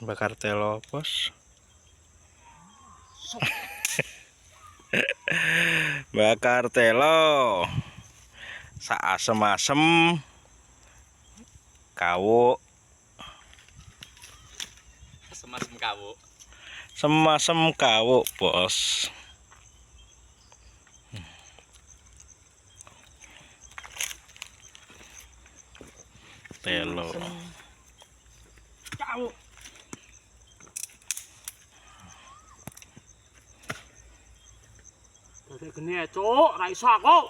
Bakar telo, Bos. Bakar telo. Sak asem-asem. Kawuk. Asem-asem kawuk. Semasem kawuk, Bos. Telo. Kawuk. Dadi geni ya, Cuk, ra iso aku.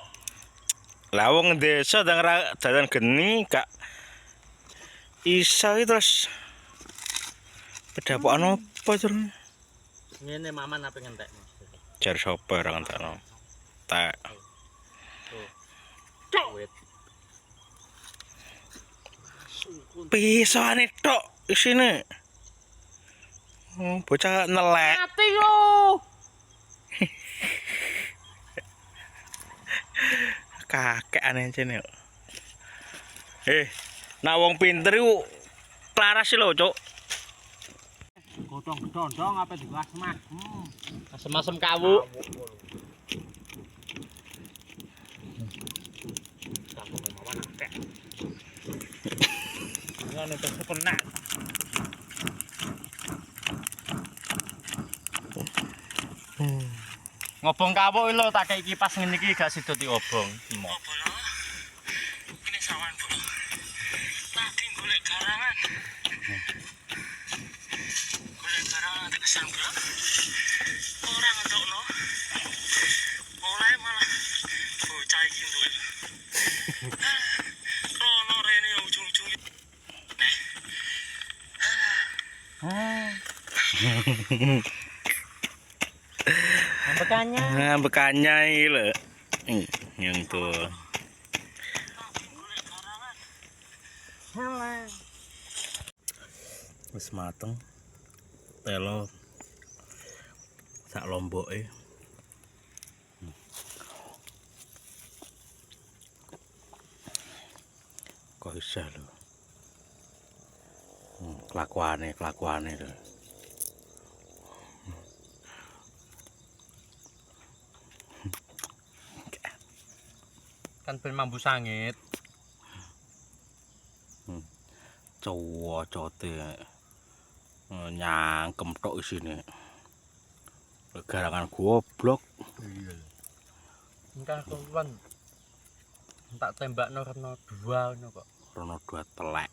Lah wong desa dadan geni gak iso iki terus pedapokan apa terus? Ngene maman apa ngentek. Jar sapa ora ngentekno. Tak. Cuk. Pisane tok isine. Bocah nelek. Mati yo. Kakek aneh jene. Nak wong pinter iku klaras lho, Cuk. Godhong gedondong apa diwas-mas. Asem-asem kawuk. Cangkem mawan akeh. Ngono to kena. Ngobong kawuk lho tak kei kipas ngene iki gak sida diobong. Apa lho? Ini sawan, Bu. Tadi golek garangan. Golek garangan tak sambel. Ora ngetokno. Oleh malah bocah iki nduk. Rono rene ujung-ujung. Bekannya iki lho. Yang tuh. Wis mateng. Telo sak lomboke. Kok bisa lho. Kelakuane lho. Kan ben mambu sangit. Cowocote nyangkem tok isine. Garangan goblok. Iya. Engkang keluwen. Tak tembakno reno 2 ngono kok. Rono 2 telek.